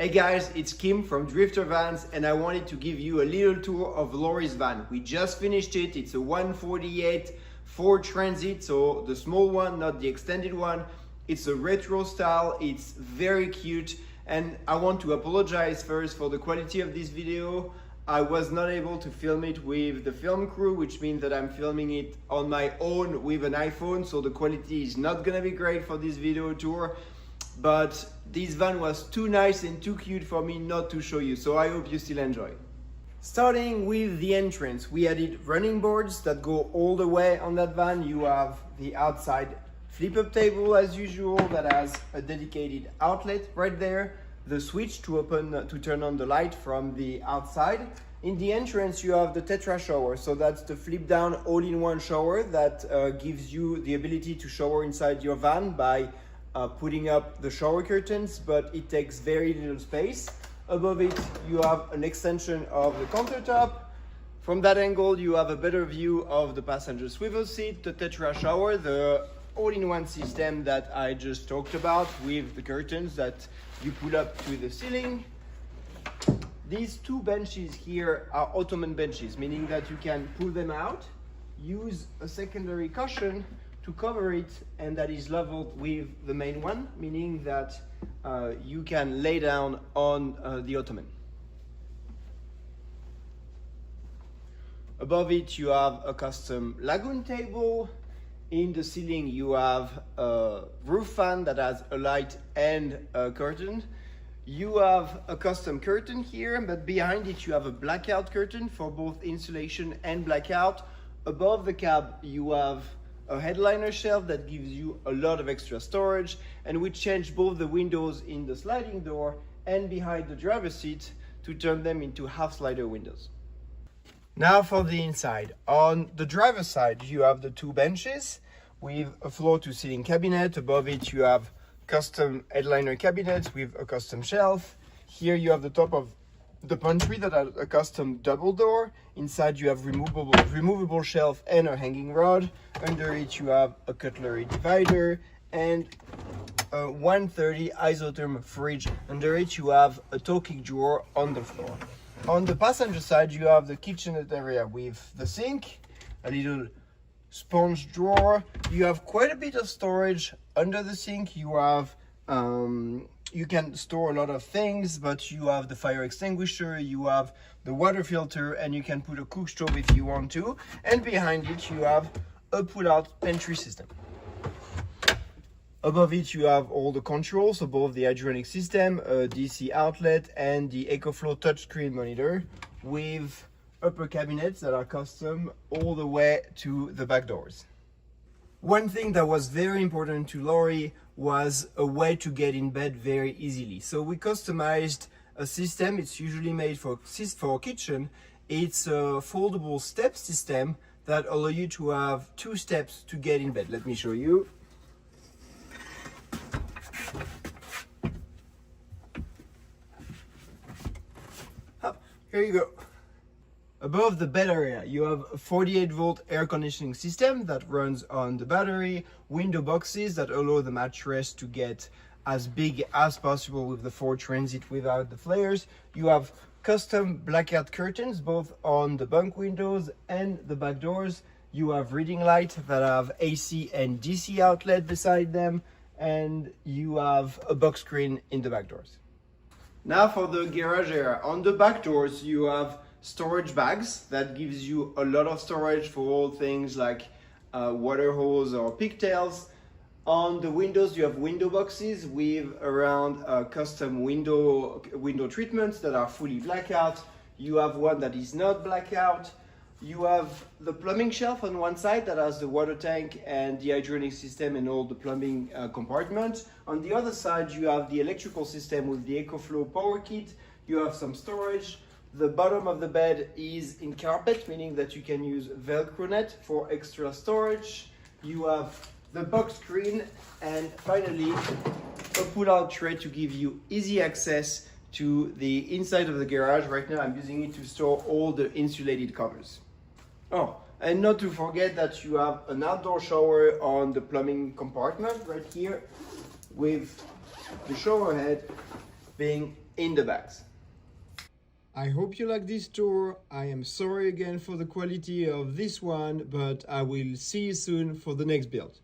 Hey guys, it's Kim from Drifter Vans and I wanted to give you a little tour of Laurie's van. We just finished it. It's a 148 Ford Transit, so the small one, not the extended one. It's a retro style, it's very cute, and I want to apologize first for the quality of this video. I was not able to film it with the film crew, which means that I'm filming it on my own with an iPhone, so the quality is not gonna be great for this video tour. But this van was too nice and too cute for me not to show you, so I hope you still enjoy. Starting with the entrance, we added running boards that go all the way on that van. You have the outside flip-up table as usual that has a dedicated outlet right there, the switch to turn on the light from the outside. In the entrance you have the Tetra shower, so that's the flip down all-in-one shower that gives you the ability to shower inside your van by putting up the shower curtains, but it takes very little space. Above it you have an extension of the countertop. From that angle you have a better view of the passenger swivel seat, the Tetra shower, the all-in-one system that I just talked about with the curtains that you put up to the ceiling. These two benches here are ottoman benches, meaning that you can pull them out, use a secondary cushion to cover it, and that is leveled with the main one, meaning that you can lay down on the ottoman. Above it you have a custom lagoon table. In the ceiling you have a roof fan that has a light and a curtain. You have a custom curtain here, but behind it you have a blackout curtain for both insulation and blackout. Above the cab you have a headliner shelf that gives you a lot of extra storage, and we changed both the windows in the sliding door and behind the driver's seat to turn them into half slider windows. Now for the inside. On the driver's side you have the two benches with a floor to ceiling cabinet. Above it you have custom headliner cabinets with a custom shelf. Here you have the top of the pantry that has a custom double door. Inside you have removable shelf and a hanging rod. Under it you have a cutlery divider and a 130 isotherm fridge. Under it you have a toe kick drawer on the floor. On the passenger side you have the kitchenette area with the sink, a little sponge drawer. You have quite a bit of storage under the sink. You have you can store a lot of things, but you have the fire extinguisher, you have the water filter, and you can put a cook stove if you want to. And behind it you have a pull-out pantry system. Above it you have all the controls, so both the hydronic system, a DC outlet, and the EcoFlow touchscreen monitor with upper cabinets that are custom all the way to the back doors. One thing that was very important to Laurie was a way to get in bed very easily. So we customized a system. It's usually made for a kitchen. It's a foldable step system that allow you to have 2 steps to get in bed. Let me show you. Here you go. Above the bed area, you have a 48-volt air conditioning system that runs on the battery, window boxes that allow the mattress to get as big as possible with the Ford Transit without the flares. You have custom blackout curtains both on the bunk windows and the back doors. You have reading light that have AC and DC outlet beside them, and you have a box screen in the back doors. Now for the garage area. On the back doors you have storage bags that gives you a lot of storage for all things like water hose or pigtails. On the windows you have window boxes with around custom window treatments that are fully blackout. You have one that is not blackout. You have the plumbing shelf on one side that has the water tank and the hydronic system and all the plumbing compartments. On the other side you have the electrical system with the EcoFlow power kit. You have some storage. The bottom of the bed is in carpet, meaning that you can use Velcro net for extra storage. You have the box screen, and finally a pull-out tray to give you easy access to the inside of the garage. Right now I'm using it to store all the insulated covers. Oh, and not to forget that you have an outdoor shower on the plumbing compartment right here, with the shower head being in the bags. I hope you like this tour. I am sorry again for the quality of this one, but I will see you soon for the next build.